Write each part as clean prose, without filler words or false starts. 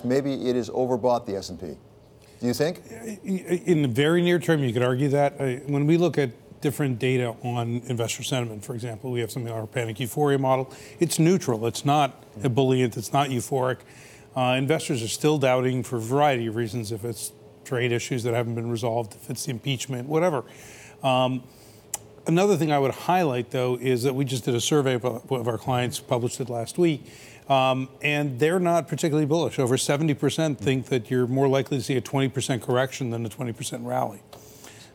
Maybe it is overbought, the S&P. Do you think? In the very near term, you could argue that. When we look at different data on investor sentiment, for example, we have something like our panic euphoria model. It's neutral. It's not ebullient. It's not euphoric. Investors are still doubting for a variety of reasons, if it's trade issues that haven't been resolved, if it's the impeachment, whatever. Another thing I would highlight, though, is that we just did a survey of our clients, published it last week, and they're not particularly bullish. Over 70% think that you're more likely to see a 20% correction than a 20% rally.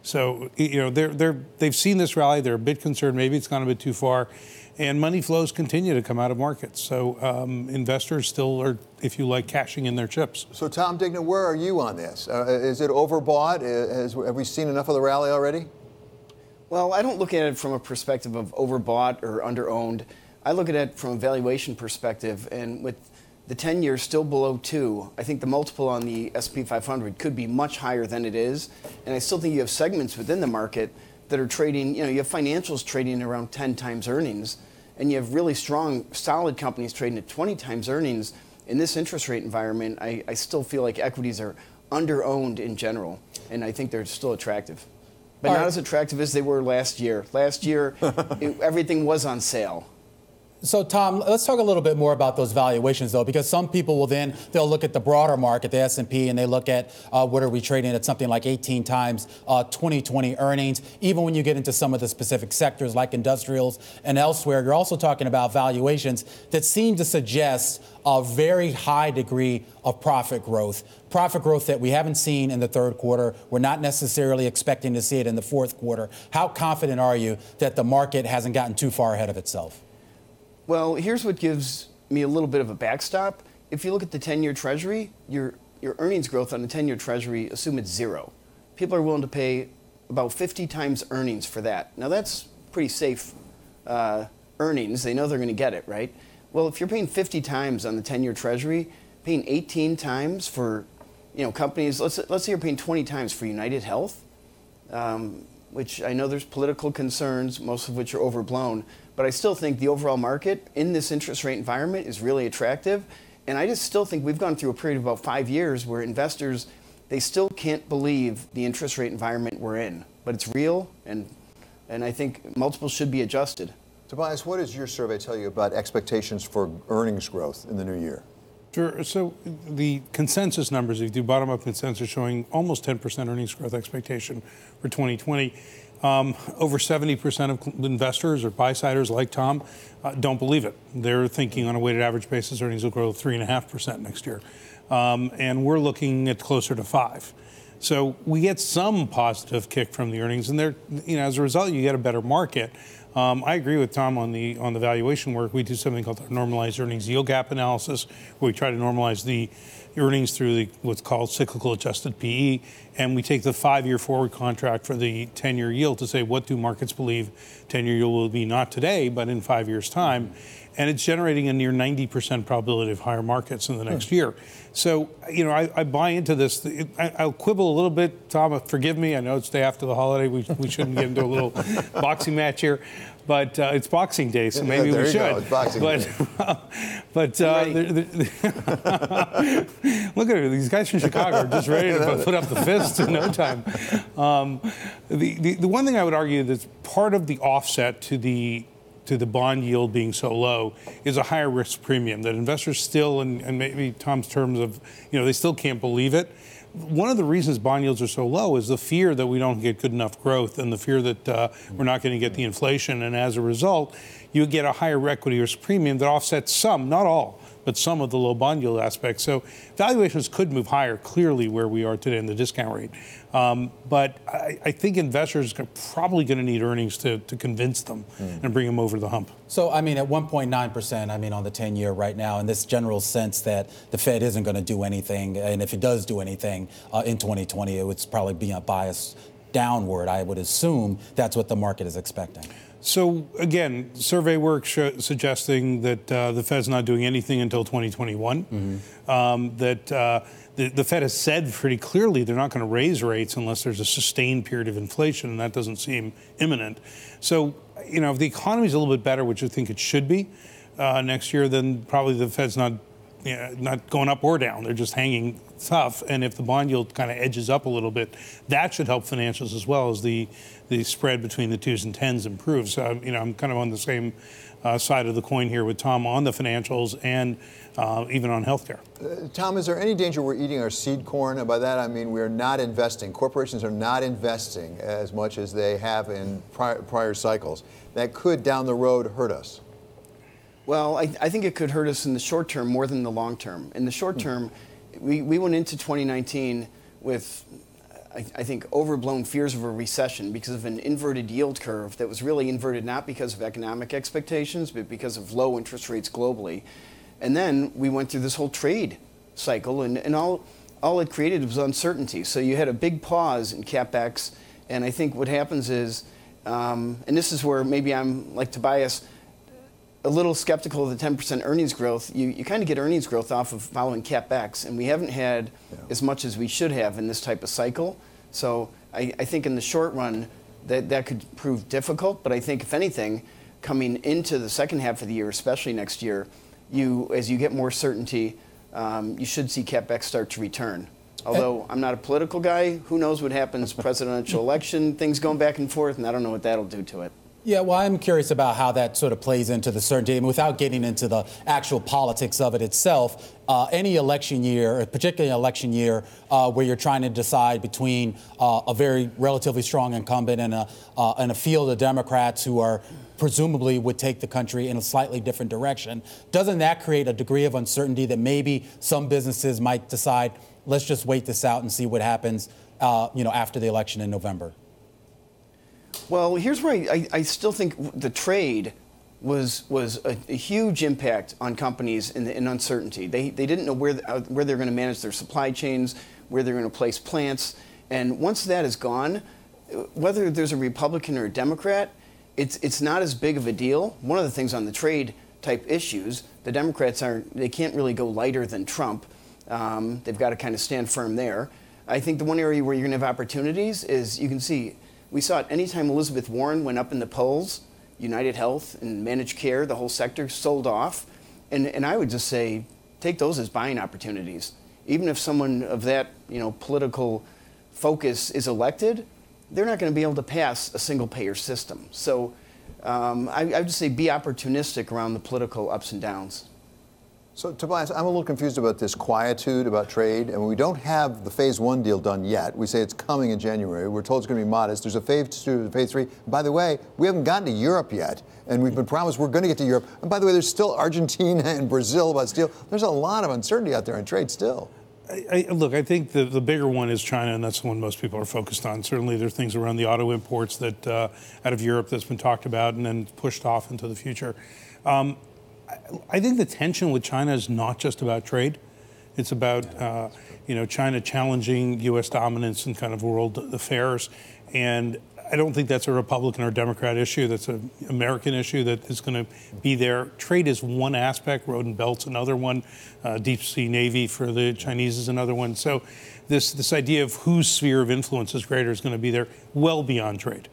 So, they've seen this rally. They're a bit concerned. Maybe it's gone a bit too far. And money flows continue to come out of markets. So investors still are, if you like, cashing in their chips. So, Tom Digenan, where are you on this? Is it overbought? Have we seen enough of the rally already? Well, I don't look at it from a perspective of overbought or underowned. I look at it from a valuation perspective, and with the 10-year still below 2, I think the multiple on the S&P 500 could be much higher than it is. And I still think you have segments within the market that are trading, you have financials trading around 10 times earnings, and you have really strong, solid companies trading at 20 times earnings. In this interest rate environment, I still feel like equities are underowned in general, and I think they're still attractive. But not as attractive as they were last year. Last year, everything was on sale. So, Tom, let's talk a little bit more about those valuations, though, because some people will they'll look at the broader market, the S&P, and they look at what are we trading at something like 18 times 2020 earnings. Even when you get into some of the specific sectors like industrials and elsewhere, you're also talking about valuations that seem to suggest a very high degree of profit growth that we haven't seen in the third quarter. We're not necessarily expecting to see it in the fourth quarter. How confident are you that the market hasn't gotten too far ahead of itself? Well, here's what gives me a little bit of a backstop. If you look at the 10-year Treasury, your earnings growth on the 10-year Treasury, assume it's 0. People are willing to pay about 50 times earnings for that. Now, that's pretty safe earnings. They know they're going to get it, right? Well, if you're paying 50 times on the 10-year Treasury, paying 18 times for companies, let's say you're paying 20 times for United Health, which I know there's political concerns, most of which are overblown, but I still think the overall market in this interest rate environment is really attractive. And I just still think we've gone through a period of about 5 years where investors, they still can't believe the interest rate environment we're in. But it's real, and I think multiples should be adjusted. Tobias, what does your survey tell you about expectations for earnings growth in the new year? Sure. So the consensus numbers, if you do bottom-up consensus, showing almost 10% earnings growth expectation for 2020. Over 70% of investors or buy-siders like Tom don't believe it. They're thinking on a weighted average basis earnings will grow 3.5% next year. And we're looking at closer to 5%. So we get some positive kick from the earnings, and as a result, you get a better market. I agree with Tom on the valuation work. We do something called the normalized earnings yield gap analysis, where we try to normalize the earnings through what's called cyclical adjusted PE, and we take the 5-year forward contract for the 10-year yield to say what do markets believe 10-year yield will be, not today, but in 5 years' time. And it's generating a near 90% probability of higher markets in the next year. So, I buy into this. I'll quibble a little bit, Tom, forgive me. I know it's the day after the holiday. We shouldn't get into a little boxing match here. But it's Boxing Day, so maybe we should. It's Boxing Day. But look at it. These guys from Chicago are just ready to put up the fists in no time. The one thing I would argue that's part of the offset to the bond yield being so low is a higher risk premium that investors still, and maybe Tom's terms of, they still can't believe it. One of the reasons bond yields are so low is the fear that we don't get good enough growth and the fear that we're not going to get the inflation. And as a result, you get a higher equity risk premium that offsets some, not all, but some of the low bond yield aspects. So valuations could move higher, clearly, where we are today in the discount rate. But I think investors are probably going to need earnings to convince them and bring them over the hump. So, at 1.9%, on the 10-year right now, in this general sense that the Fed isn't going to do anything, and if it does do anything in 2020, it would probably be a bias downward. I would assume that's what the market is expecting. So, again, survey work suggesting that the Fed's not doing anything until 2021, that the Fed has said pretty clearly they're not going to raise rates unless there's a sustained period of inflation, and that doesn't seem imminent. So, if the economy's a little bit better, which I think it should be next year, then probably the Fed's not not going up or down. They're just hanging tough. And if the bond yield kind of edges up a little bit, that should help financials as well as the spread between the 2s and 10s improves. So, I'm kind of on the same side of the coin here with Tom on the financials and even on healthcare. Tom, is there any danger we're eating our seed corn? And by that, I mean we're not investing. Corporations are not investing as much as they have in prior cycles. That could, down the road, hurt us. Well, I think it could hurt us in the short term more than the long term. In the short term, we went into 2019 with, I think, overblown fears of a recession because of an inverted yield curve that was really inverted not because of economic expectations, but because of low interest rates globally. And then we went through this whole trade cycle, and all it created was uncertainty. So you had a big pause in CapEx, and I think what happens is, and this is where maybe I'm like Tobias, a little skeptical of the 10% earnings growth. You kind of get earnings growth off of following CapEx, and we haven't had as much as we should have in this type of cycle. So I think in the short run that could prove difficult, but I think if anything, coming into the second half of the year, especially next year, as you get more certainty, you should see CapEx start to return. Although I'm not a political guy, who knows what happens, presidential election, things going back and forth, and I don't know what that'll do to it. Yeah, well, I'm curious about how that sort of plays into the certainty. And without getting into the actual politics of it itself, any election year, particularly an election year where you're trying to decide between a very relatively strong incumbent and a field of Democrats who are presumably would take the country in a slightly different direction, doesn't that create a degree of uncertainty that maybe some businesses might decide, let's just wait this out and see what happens, after the election in November? Well, here's where I still think the trade was a huge impact on companies in uncertainty. They didn't know where they're going to manage their supply chains, where they're going to place plants. And once that is gone, whether there's a Republican or a Democrat, it's not as big of a deal. One of the things on the trade type issues, the Democrats they can't really go lighter than Trump. They've got to kind of stand firm there. I think the one area where you're going to have opportunities is you can see. We saw it anytime Elizabeth Warren went up in the polls, United Health and managed care, the whole sector sold off. And I would just say, take those as buying opportunities. Even if someone of that political focus is elected, they're not going to be able to pass a single payer system. So I would just say be opportunistic around the political ups and downs. So, Tobias, I'm a little confused about this quietude about trade. And we don't have the phase 1 deal done yet. We say it's coming in January. We're told it's going to be modest. There's a phase 2, phase 3. By the way, we haven't gotten to Europe yet. And we've been promised we're going to get to Europe. And by the way, there's still Argentina and Brazil about steel. There's a lot of uncertainty out there in trade still. Look, I think the bigger one is China, and that's the one most people are focused on. Certainly there are things around the auto imports that out of Europe that's been talked about and then pushed off into the future. I think the tension with China is not just about trade. It's about, China challenging U.S. dominance in kind of world affairs. And I don't think that's a Republican or Democrat issue. That's an American issue that is going to be there. Trade is one aspect. Road and Belt's another one. Deep Sea Navy for the Chinese is another one. So this idea of whose sphere of influence is greater is going to be there well beyond trade.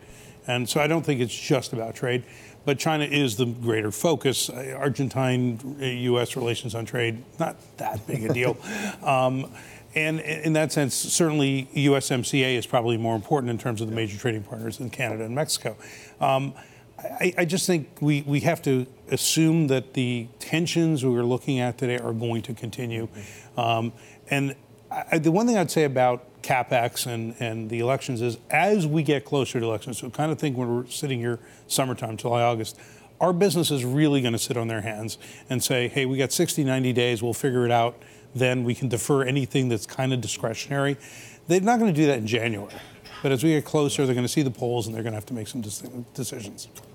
And so I don't think it's just about trade. But China is the greater focus. Argentine-U.S. relations on trade, not that big a deal. And in that sense, certainly USMCA is probably more important in terms of the major trading partners than Canada and Mexico. I just think we have to assume that the tensions we're looking at today are going to continue. And the one thing I'd say about CapEx and the elections is as we get closer to elections, so kind of think when we're sitting here summertime, July, August, our business is really going to sit on their hands and say, hey, we got 60, 90 days, we'll figure it out. Then we can defer anything that's kind of discretionary. They're not going to do that in January. But as we get closer, they're going to see the polls and they're going to have to make some decisions.